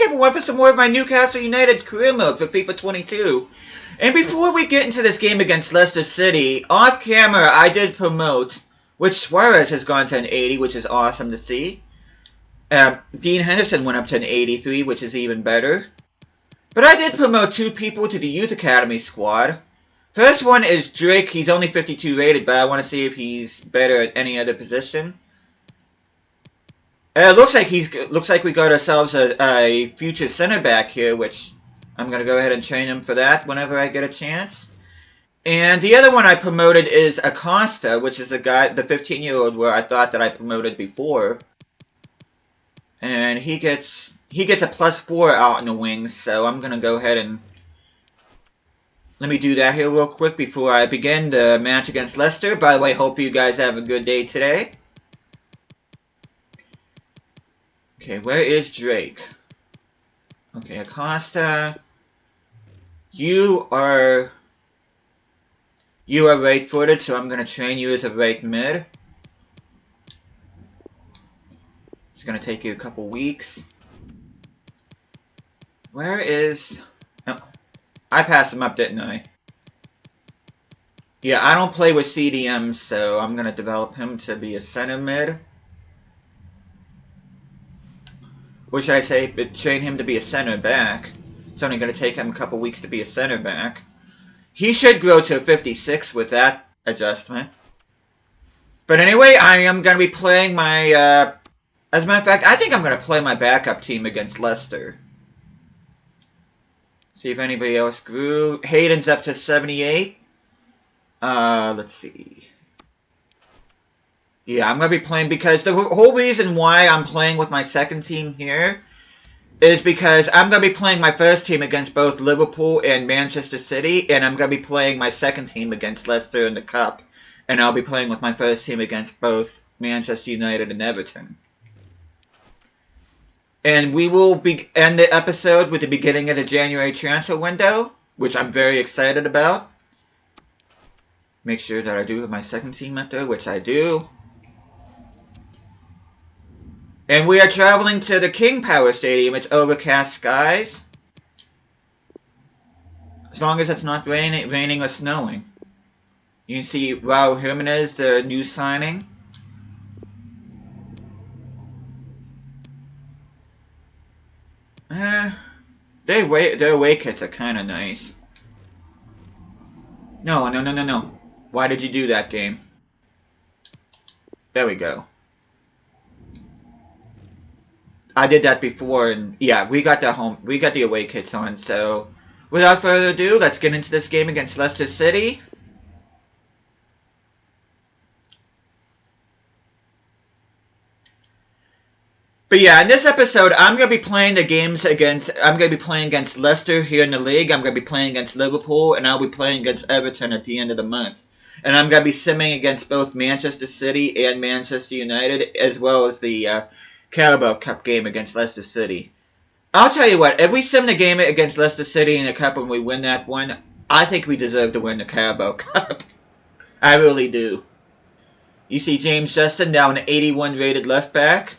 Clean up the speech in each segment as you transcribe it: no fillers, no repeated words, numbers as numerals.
everyone, for some more of my Newcastle United career mode for FIFA 22. And before we get into this game against Leicester City, off camera I did promote, which Suarez has gone to an 80, which is awesome to see. Dean Henderson went up to an 83, which is even better. But I did promote 2 people to the Youth Academy squad. First one is Drake. He's only 52 rated, but I want to see if he's better at any other position. Looks like we got ourselves a future center back here, which I'm gonna go ahead and train him for that whenever I get a chance. And the other one I promoted is Acosta, which is the guy, the 15-year-old where I thought that I promoted before. And he gets a +4 out in the wings, so I'm gonna go ahead and let me do that here real quick before I begin the match against Leicester. By the way, hope you guys have a good day today. Okay, where is Drake? Okay, Acosta. You are right-footed, so I'm gonna train you as a right mid. It's gonna take you a couple weeks. Where is... Oh, I passed him up, didn't I? Yeah, I don't play with CDMs, so I'm gonna develop him to be a center mid. Or should I say, train him to be a center back. It's only going to take him a couple weeks to be a center back. He should grow to a 56 with that adjustment. But anyway, I am going to be playing my... as a matter of fact, I think I'm going to play my backup team against Leicester. See if anybody else grew. Hayden's up to 78. Let's see. Yeah, I'm going to be playing because the whole reason why I'm playing with my second team here is because I'm going to be playing my first team against both Liverpool and Manchester City, and I'm going to be playing my second team against Leicester in the Cup, and I'll be playing with my first team against both Manchester United and Everton. And we will end the episode with the beginning of the January transfer window, which I'm very excited about. Make sure that I do have my second team up there, which I do. And we are traveling to the King Power Stadium. It's overcast skies. As long as it's not raining or snowing. You can see Raul Jimenez, the new signing. Their away kits are kind of nice. No. Why did you do that, game? There we go. I did that before, and yeah, we got the away kits on, so without further ado, let's get into this game against Leicester City. But yeah, in this episode, I'm going to be playing against Leicester here in the league, I'm going to be playing against Liverpool, and I'll be playing against Everton at the end of the month. And I'm going to be simming against both Manchester City and Manchester United, as well as the Carabao Cup game against Leicester City. I'll tell you what, if we sim the game against Leicester City in the Cup and we win that one, I think we deserve to win the Carabao Cup. I really do. You see James Justin down an 81 rated left back.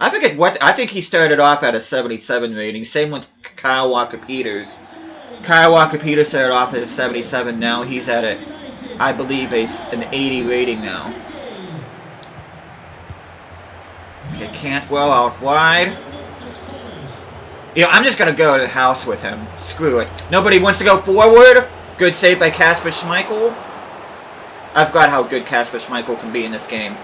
I think he started off at a 77 rating. Same with Kyle Walker-Peters. Kyle Walker-Peters started off at a 77. Now he's at I believe, an 80 rating now. Okay, Cantwell out wide. You know, I'm just going to go to the house with him. Screw it. Nobody wants to go forward. Good save by Kasper Schmeichel. I forgot how good Kasper Schmeichel can be in this game.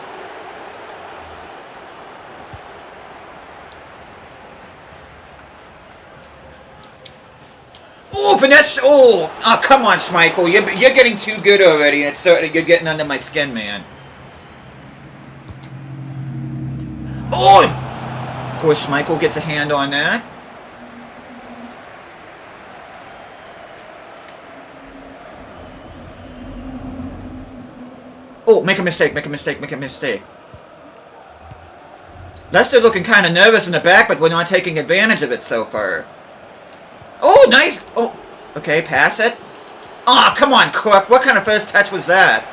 Oh, finesse! Oh, come on, Schmeichel. You're getting too good already. You're getting under my skin, man. Oh! Of course, Schmeichel gets a hand on that. Oh, make a mistake. Leicester looking kind of nervous in the back, but we're not taking advantage of it so far. Oh, nice! Oh, okay, pass it. Oh, come on, Cook. What kind of first touch was that?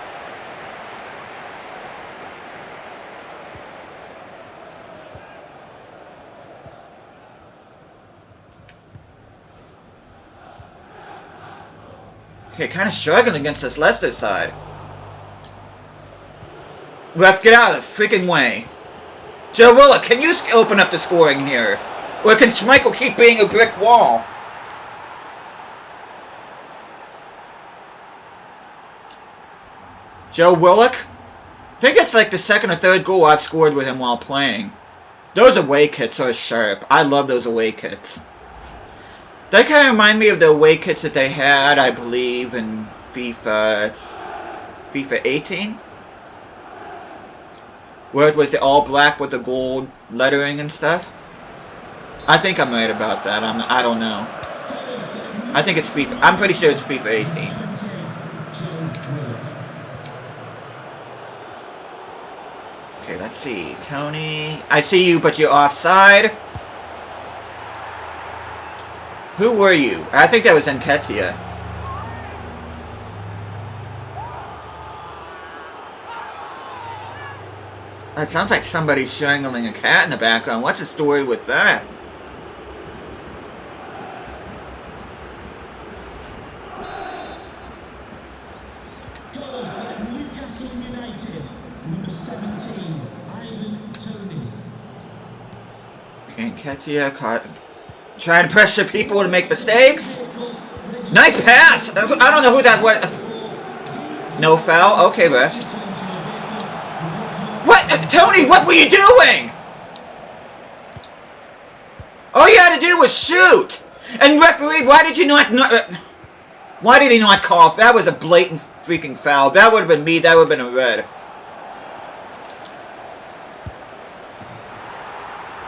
Okay, kind of struggling against this Leicester side. Ref, get out of the freaking way. Joe Willock, can you open up the scoring here? Or can Schmeichel keep being a brick wall? Joe Willock? I think it's like the second or third goal I've scored with him while playing. Those away kits are sharp. I love those away kits. They kind of remind me of the away kits that they had, I believe, in FIFA 18? Where it was the all black with the gold lettering and stuff. I think I'm right about that. I don't know. I think it's FIFA. I'm pretty sure it's FIFA 18. Okay, let's see. Tony. I see you, but you're offside. Who were you? I think that was Nketiah. That sounds like somebody strangling a cat in the background. What's the story with that? Goal for Newcastle United, number 17, Ivan Toney. Okay, Nketiah caught. Trying to pressure people to make mistakes. Nice pass! I don't know who that was. No foul? Okay, refs. What? Tony, what were you doing? All you had to do was shoot! And referee, why did you not... Why did he not call? That was a blatant freaking foul. That would have been me. That would have been a red.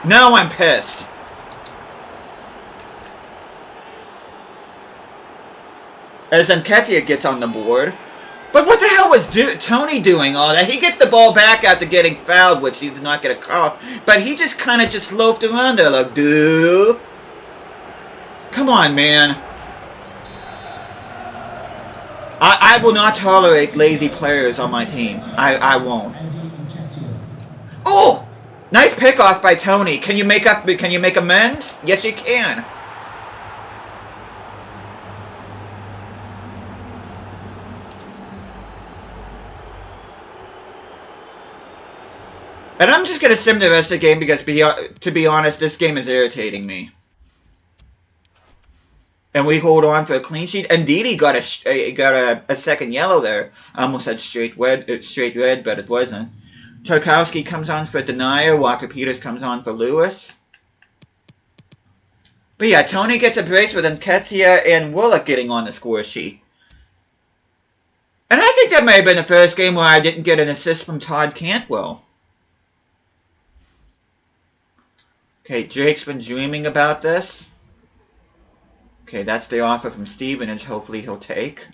Now I'm pissed. As Nketiah gets on the board. But what the hell was Tony doing all that? He gets the ball back after getting fouled, which he did not get a call. But he just kind of just loafed around there like, dude. Come on, man. I will not tolerate lazy players on my team. I won't. Oh! Nice pickoff by Tony. Can you make amends? Yes, you can. And I'm just going to sim the rest of the game because, to be honest, this game is irritating me. And we hold on for a clean sheet. And Didi got a second yellow there. I almost said straight red, but it wasn't. Tarkowski comes on for Denier. Walker Peters comes on for Lewis. But yeah, Tony gets a brace with Nketiah and Willock getting on the score sheet. And I think that may have been the first game where I didn't get an assist from Todd Cantwell. Okay, Jake's been dreaming about this. Okay, that's the offer from Stevenage. Hopefully he'll take.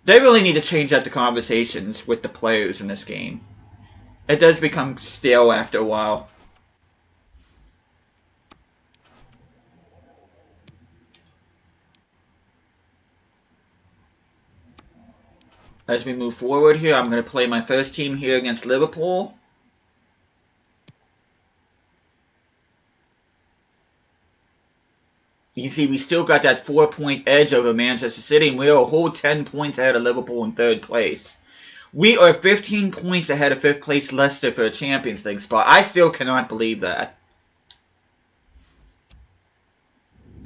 They really need to change up the conversations with the players in this game. It does become stale after a while. As we move forward here, I'm going to play my first team here against Liverpool. You see, we still got that 4-point edge over Manchester City, and we are a whole 10 points ahead of Liverpool in third place. We are 15 points ahead of fifth place Leicester for a Champions League spot. I still cannot believe that.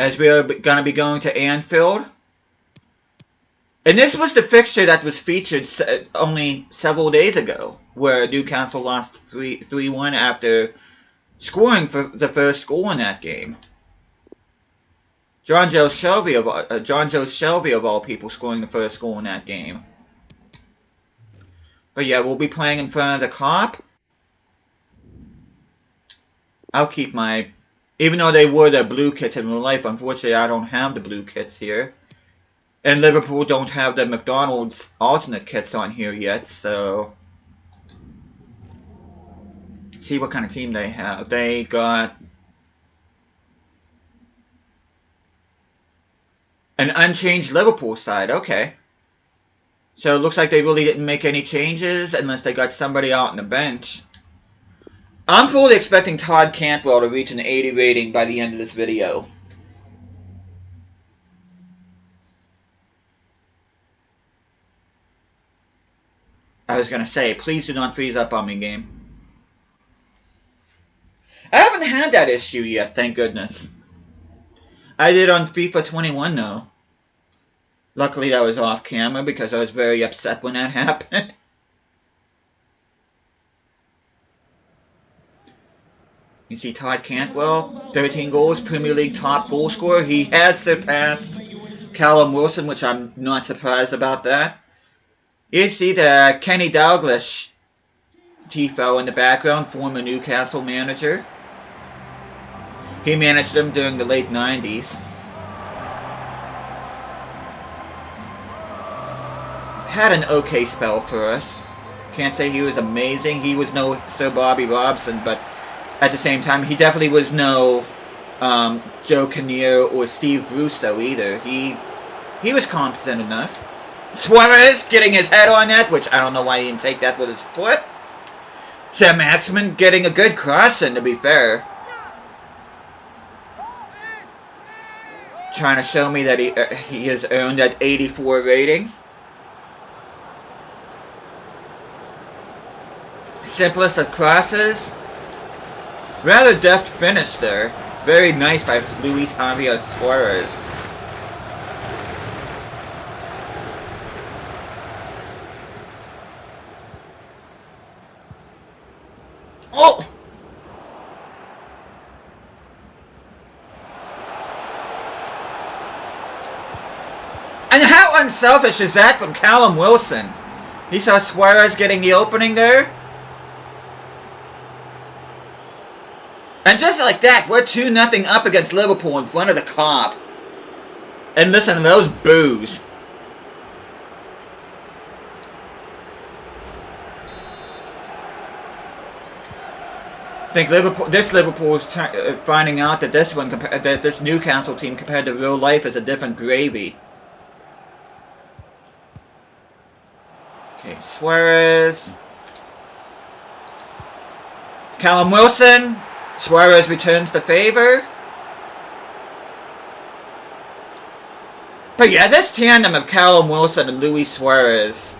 As we are going to be going to Anfield. And this was the fixture that was featured only several days ago, where Newcastle lost 3-1 after scoring for the first goal in that game. John Joe Shelby of all people scoring the first goal in that game. But yeah, we'll be playing in front of the cop. I'll keep my... Even though they were the blue kits in real life, unfortunately I don't have the blue kits here. And Liverpool don't have the McDonald's alternate kits on here yet, so... Let's see what kind of team they have. They got... An unchanged Liverpool side, okay. So it looks like they really didn't make any changes unless they got somebody out on the bench. I'm fully expecting Todd Cantwell to reach an 80 rating by the end of this video. I was gonna say, please do not freeze up on me, game. I haven't had that issue yet, thank goodness. I did on FIFA 21 though. Luckily that was off camera because I was very upset when that happened. You see Todd Cantwell, 13 goals, Premier League top goal scorer. He has surpassed Callum Wilson, which I'm not surprised about that. You see the Kenny Dalglish TIFO in the background, former Newcastle manager. He managed them during the late 90s. Had an okay spell for us. Can't say he was amazing. He was no Sir Bobby Robson, but at the same time, he definitely was no Joe Kinnear or Steve Bruce, though, either. He was competent enough. Suarez getting his head on that, which I don't know why he didn't take that with his foot. Sam Maximin getting a good cross in, to be fair. Trying to show me that he has earned that 84 rating. Simplest of crosses. Rather deft finish there. Very nice by Luis Javier Suarez. Oh! And how unselfish is that from Callum Wilson? He saw Suarez getting the opening there. And just like that, we're 2-0 up against Liverpool in front of the Kop. And listen to those boos. I think Liverpool is finding out that this Newcastle team compared to real life is a different gravy. Okay, Suarez. Callum Wilson. Suarez returns the favor. But yeah, this tandem of Callum Wilson and Luis Suarez,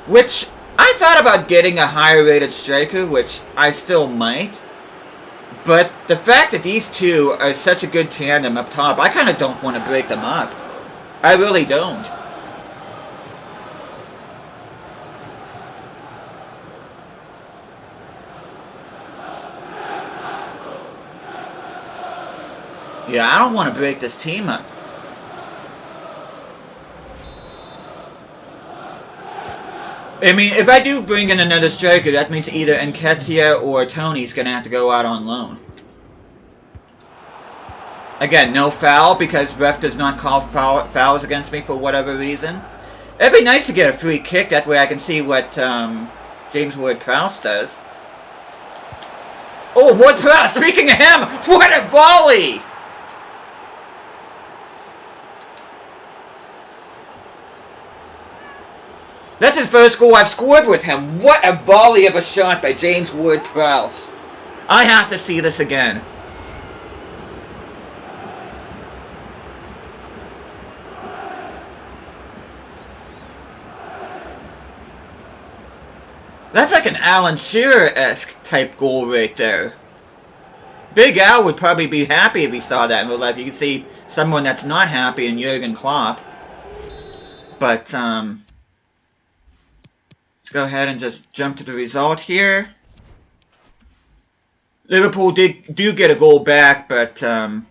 which I thought about getting a higher rated striker, which I still might. But the fact that these two are such a good tandem up top, I kind of don't want to break them up. I really don't. Yeah, I don't want to break this team up. I mean, if I do bring in another striker, that means either Nketiah or Tony's going to have to go out on loan. Again, no foul, because ref does not call fouls against me for whatever reason. It'd be nice to get a free kick, that way I can see what James Ward-Prowse does. Oh, Ward-Prowse, speaking of him, what a volley! That's his first goal I've scored with him. What a volley of a shot by James Ward-Prowse. I have to see this again. That's like an Alan Shearer-esque type goal right there. Big Al would probably be happy if he saw that in real life. You can see someone that's not happy in Jurgen Klopp. But, let's go ahead and just jump to the result here. Liverpool do get a goal back, but you can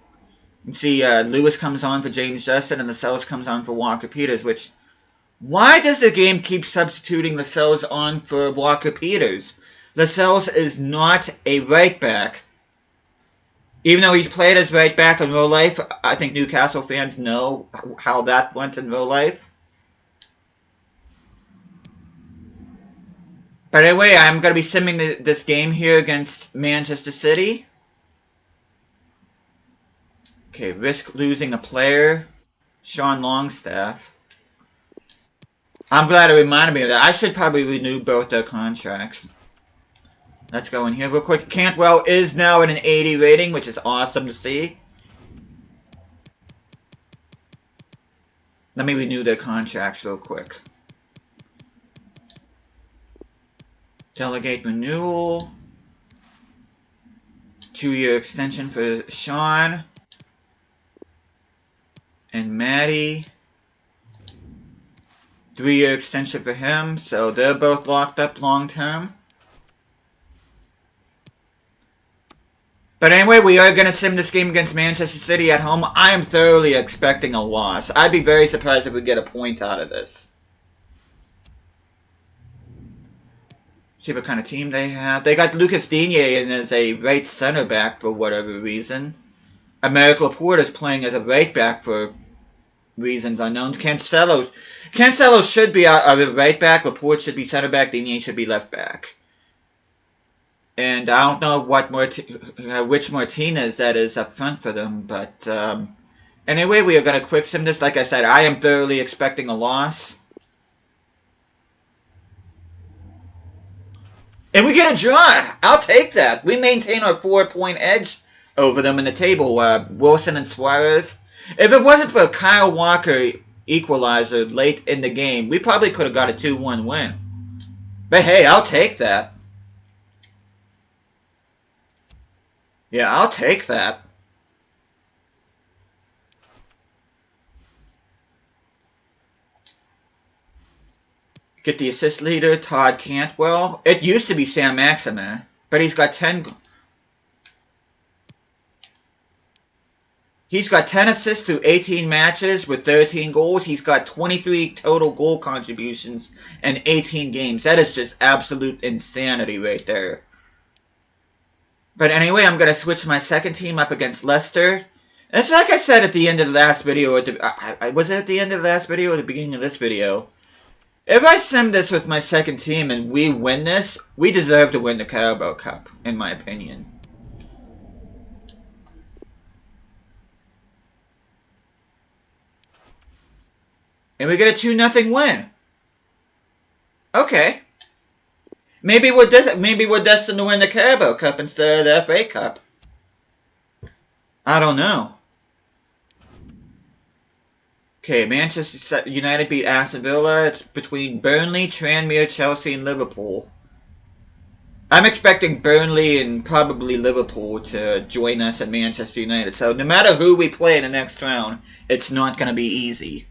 see Lewis comes on for James Justin and Lascelles comes on for Walker Peters, which... Why does the game keep substituting Lascelles on for Walker Peters? Lascelles is not a right back. Even though he's played as right back in real life, I think Newcastle fans know how that went in real life. But anyway, I'm going to be simming this game here against Manchester City. Okay, risk losing a player. Sean Longstaff. I'm glad it reminded me of that. I should probably renew both their contracts. Let's go in here real quick. Cantwell is now at an 80 rating, which is awesome to see. Let me renew their contracts real quick. Delegate renewal. 2-year extension for Sean. And Maddie. 3-year extension for him. So they're both locked up long term. But anyway, we are going to sim this game against Manchester City at home. I am thoroughly expecting a loss. I'd be very surprised if we get a point out of this. See what kind of team they have. They got Lucas Digne in as a right center back for whatever reason. Americ Laporte is playing as a right back for reasons unknown. Cancelo should be a right back. Laporte should be center back. Digne should be left back. And I don't know which Martinez that is up front for them. But anyway, we are going to quick sim this. Like I said, I am thoroughly expecting a loss. And we get a draw. I'll take that. We maintain our 4-point edge over them in the table. Wilson and Suarez. If it wasn't for Kyle Walker equalizer late in the game, we probably could have got a 2-1 win. But hey, I'll take that. Yeah, I'll take that. Get the assist leader, Todd Cantwell. It used to be Sam Maximin, but he's got 10 assists through 18 matches with 13 goals. He's got 23 total goal contributions in 18 games. That is just absolute insanity right there. But anyway, I'm going to switch my second team up against Leicester. It's like I said at the end of the last video. Was it at the end of the last video or the beginning of this video? If I sim this with my second team and we win this, we deserve to win the Carabao Cup, in my opinion. And we get a 2-0 win. Okay. Maybe we're destined to win the Carabao Cup instead of the FA Cup. I don't know. Okay, Manchester United beat Aston Villa. It's between Burnley, Tranmere, Chelsea, and Liverpool. I'm expecting Burnley and probably Liverpool to join us at Manchester United. So no matter who we play in the next round, it's not going to be easy.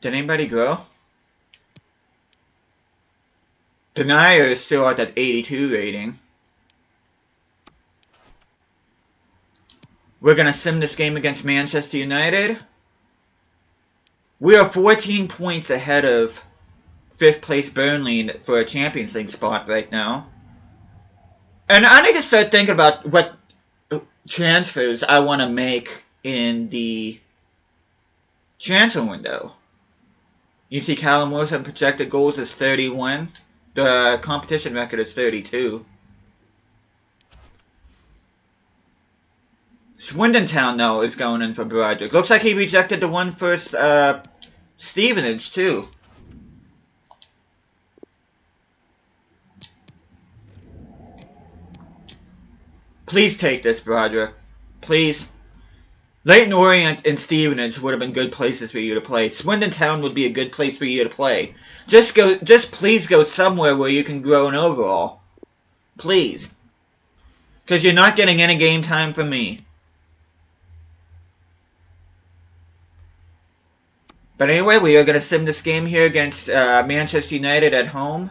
Did anybody grow? Denier is still at that 82 rating. We're going to sim this game against Manchester United. We are 14 points ahead of 5th place Burnley for a Champions League spot right now. And I need to start thinking about what transfers I want to make in the transfer window. You see Callum Wilson projected goals is 31. The competition record is 32. Swindon Town, though, is going in for Broderick. Looks like he rejected the one for Stevenage, too. Please take this, Broderick. Please. Leighton Orient and Stevenage would have been good places for you to play. Swindon Town would be a good place for you to play. Just please go somewhere where you can grow an overall. Please. Because you're not getting any game time from me. But anyway, we are going to sim this game here against Manchester United at home.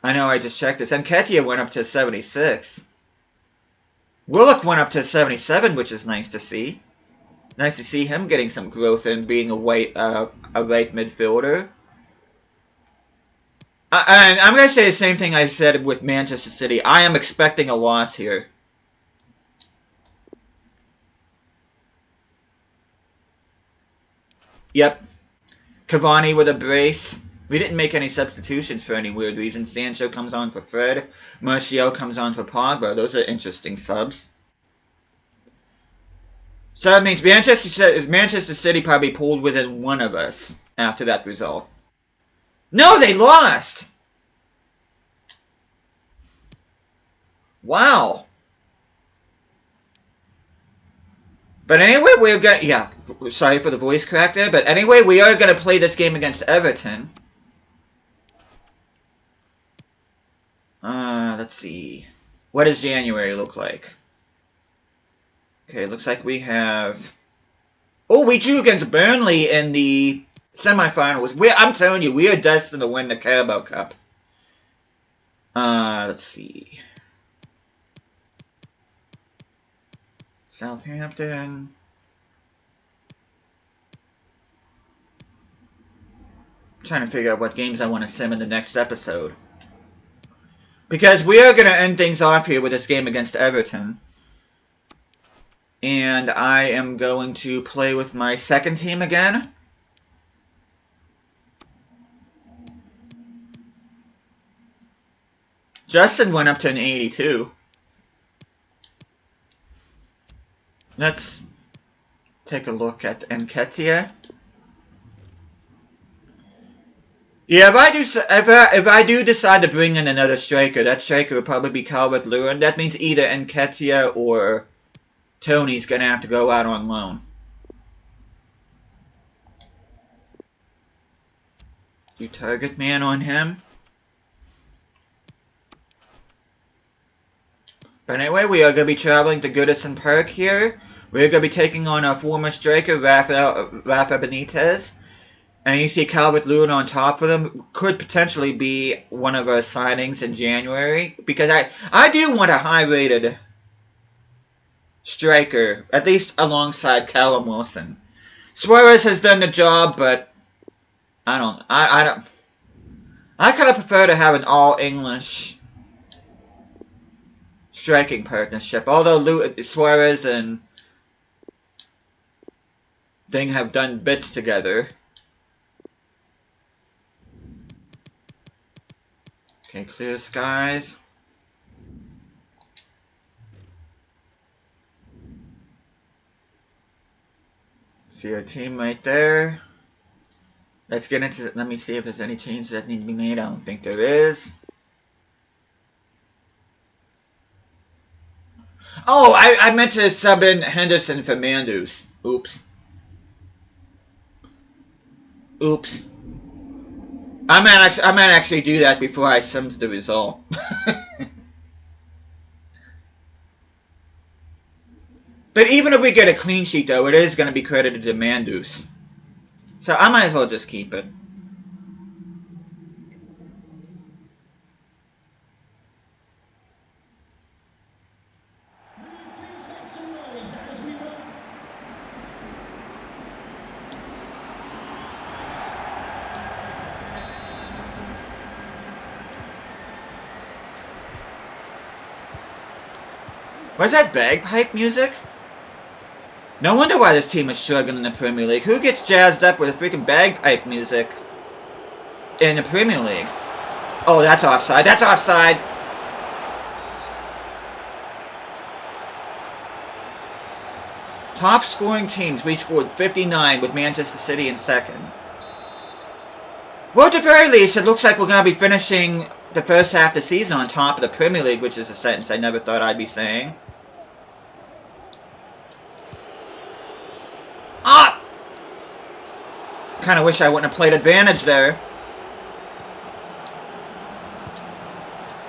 I know, I just checked this. Nketiah went up to 76. Willock went up to 77, which is nice to see. Nice to see him getting some growth and being a right midfielder. I'm going to say the same thing I said with Manchester City. I am expecting a loss here. Yep. Cavani with a brace. We didn't make any substitutions for any weird reason. Sancho comes on for Fred. Martial comes on for Pogba. Those are interesting subs. So that means Manchester City probably pulled within one of us after that result. No, they lost! Wow. But anyway, we're gonna... Yeah, sorry for the voice crack there. But anyway, we are gonna play this game against Everton. Let's see. What does January look like? Okay, looks like we have... Oh, we drew against Burnley in the semifinals. I'm telling you, we are destined to win the Carabao Cup. Let's see. Southampton. I'm trying to figure out what games I want to sim in the next episode. Because we are going to end things off here with this game against Everton. And I am going to play with my second team again. Justin went up to an 82. Let's take a look at Nketiah. Yeah, if I do decide to bring in another striker, that striker will probably be Calvert-Lewin. That means either Nketiah or Tony's gonna have to go out on loan. Do target man on him. But anyway, we are going to be traveling to Goodison Park here. We're going to be taking on our former striker, Rafa Benitez. And you see Calvert-Lewin on top of them. Could potentially be one of our signings in January. Because I do want a high-rated striker, at least alongside Callum Wilson. Suarez has done the job, but I kind of prefer to have an all-English striking partnership. Although Suarez and Ding have done bits together. Okay, clear skies. See our team right there. Let's get into it. Let me see if there's any changes that need to be made. I don't think there is. Oh, I meant to sub in Henderson for Mandus. Oops. Oops. I might actually do that before I summed the result. But even if we get a clean sheet, though, it is going to be credited to Mandus. So I might as well just keep it. Was that bagpipe music? No wonder why this team is struggling in the Premier League. Who gets jazzed up with a freaking bagpipe music in the Premier League? Oh, that's offside. That's offside. Top scoring teams. We scored 59 with Manchester City in second. Well, at the very least, it looks like we're going to be finishing the first half of the season on top of the Premier League, which is a sentence I never thought I'd be saying. Ah! Kind of wish I wouldn't have played advantage there.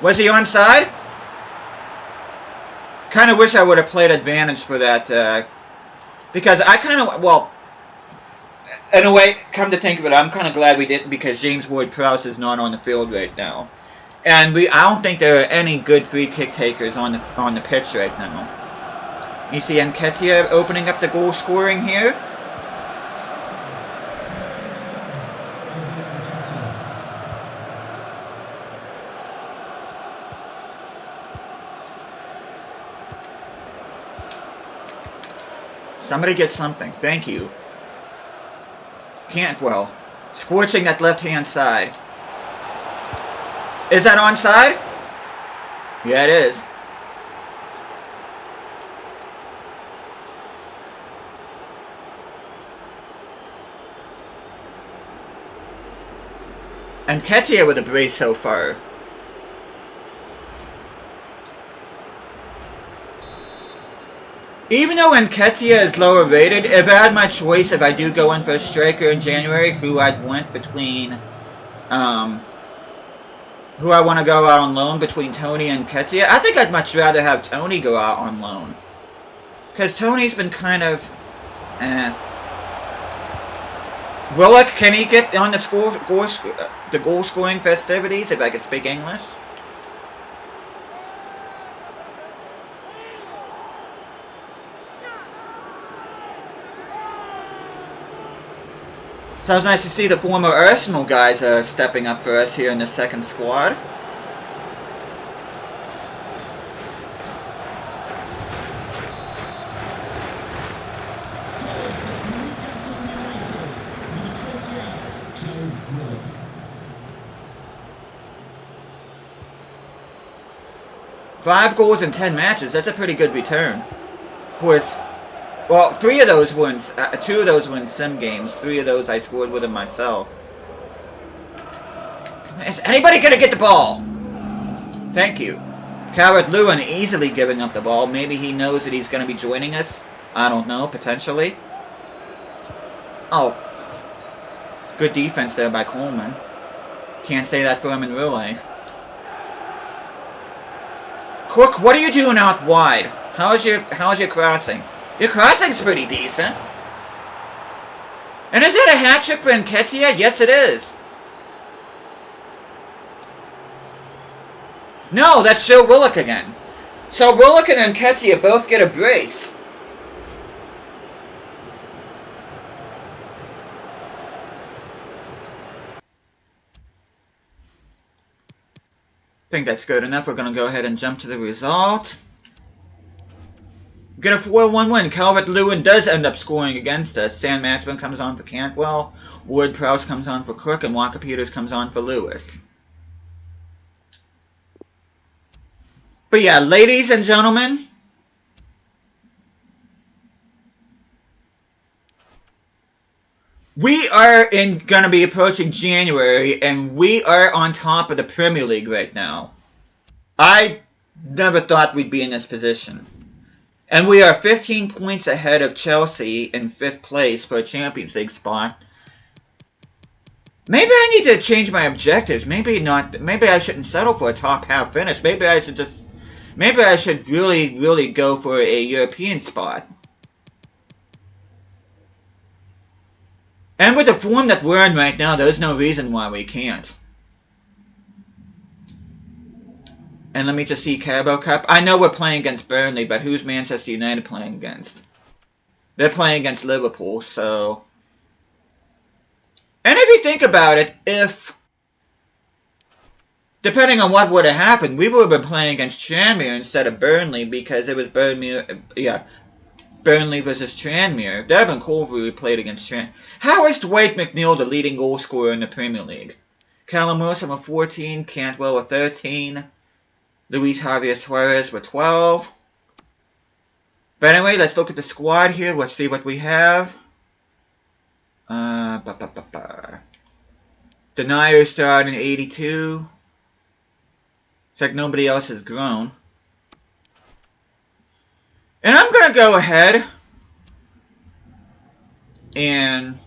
Was he onside? Kind of wish I would have played advantage for that, because I kind of, well, in a way, come to think of it, I'm kind of glad we didn't, because James Ward-Prowse is not on the field right now. And I don't think there are any good free kick takers on the pitch right now. You see Nketiah opening up the goal scoring here. Somebody get something. Thank you. Cantwell. Scorching that left-hand side. Is that onside? Yeah, it is. And Nketiah with a brace so far. Even though Nketiah is lower rated, if I had my choice, if I do go in for a striker in January, who I'd want between, who I want to go out on loan between Tony and Nketiah, I think I'd much rather have Tony go out on loan. Because Tony's been kind of, Willock, can he get on the goal scoring festivities, if I could speak English? So it was nice to see the former Arsenal guys stepping up for us here in the second squad. Newcastle United, number 28, Joe Willock. Five goals in 10 matches, that's a pretty good return. Of course, well, 3 of those were in, 2 of those were in sim games. 3 of those I scored with him myself. Is anybody gonna get the ball? Thank you. Calvert-Lewin easily giving up the ball. Maybe he knows that he's gonna be joining us. I don't know, potentially. Oh. Good defense there by Coleman. Can't say that for him in real life. Cook, what are you doing out wide? How's your crossing? Your crossing's pretty decent. And is that a hat trick for Nketiah? Yes, it is. No, that's Joe Willock again. So Willock and Nketiah both get a brace. I think that's good enough. We're going to go ahead and jump to the result. Get a 4-1 win. Calvert-Lewin does end up scoring against us. Sam Matchman comes on for Cantwell. Ward-Prowse comes on for Crook. And Walker Peters comes on for Lewis. But yeah, ladies and gentlemen. We are going to be approaching January. And we are on top of the Premier League right now. I never thought we'd be in this position. And we are 15 points ahead of Chelsea in 5th place for a Champions League spot. Maybe I need to change my objectives. Maybe not. Maybe I shouldn't settle for a top half finish. Maybe I should really go for a European spot. And with the form that we're in right now, there's no reason why we can't. And let me just see Carabao Cup. I know we're playing against Burnley, but who's Manchester United playing against? They're playing against Liverpool, so... And if you think about it, depending on what would have happened, we would have been playing against Tranmere instead of Burnley, because it was Burnley versus Tranmere. Devin Colvey played against Tranmere. How is Dwight McNeil the leading goal scorer in the Premier League? Callum Wilson with 14, Cantwell with 13... Luis Javier Suarez with 12. But anyway, let's look at the squad here. Let's see what we have. Denier started in 82. It's like nobody else has grown. And I'm going to go ahead and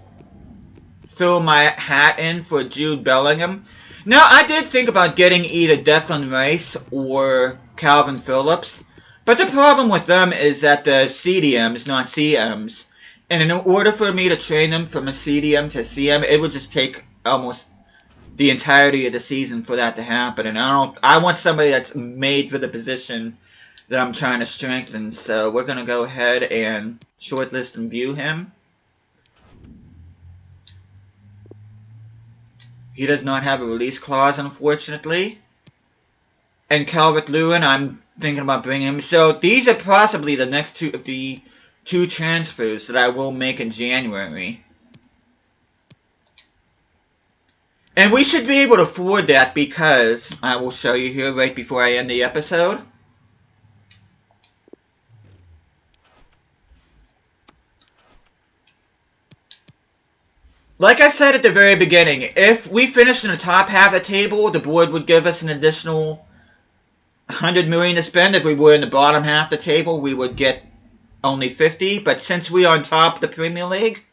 throw my hat in for Jude Bellingham. Now, I did think about getting either Declan Rice or Calvin Phillips, but the problem with them is that the CDMs, not CMs, and in order for me to train them from a CDM to CM, it would just take almost the entirety of the season for that to happen, and I want somebody that's made for the position that I'm trying to strengthen, so we're going to go ahead and shortlist and view him. He does not have a release clause, unfortunately. And Calvert-Lewin, I'm thinking about bringing him. So these are possibly the next two transfers that I will make in January. And we should be able to afford that because I will show you here right before I end the episode. Like I said at the very beginning, if we finished in the top half of the table, the board would give us an additional $100 million to spend. If we were in the bottom half of the table, we would get only 50, but since we are on top of the Premier League,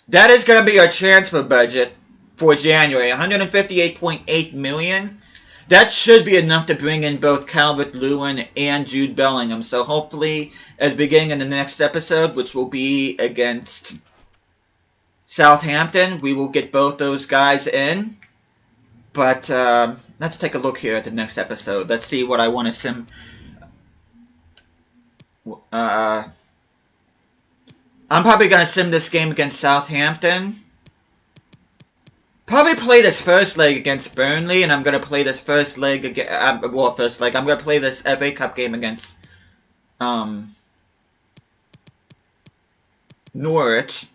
that is going to be our transfer budget for January, 158.8 million. That should be enough to bring in both Calvert-Lewin and Jude Bellingham. So hopefully, at the beginning of the next episode, which will be against Southampton, we will get both those guys in. But let's take a look here at the next episode. Let's see what I want to sim. I'm probably going to sim this game against Southampton. Probably play this first leg against Burnley, and I'm going to play this first leg again. First leg. I'm going to play this FA Cup game against Norwich.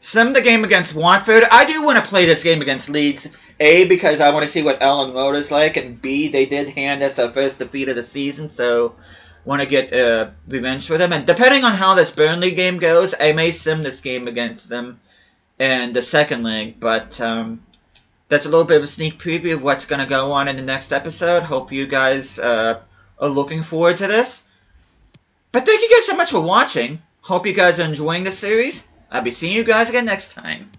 Sim the game against Watford. I do want to play this game against Leeds. A, because I want to see what Ellen Road is like, and B, they did hand us our first defeat of the season, so want to get revenge for them. And depending on how this Burnley game goes, I may sim this game against them in the second leg, but that's a little bit of a sneak preview of what's going to go on in the next episode. Hope you guys are looking forward to this. But thank you guys so much for watching. Hope you guys are enjoying the series. I'll be seeing you guys again next time.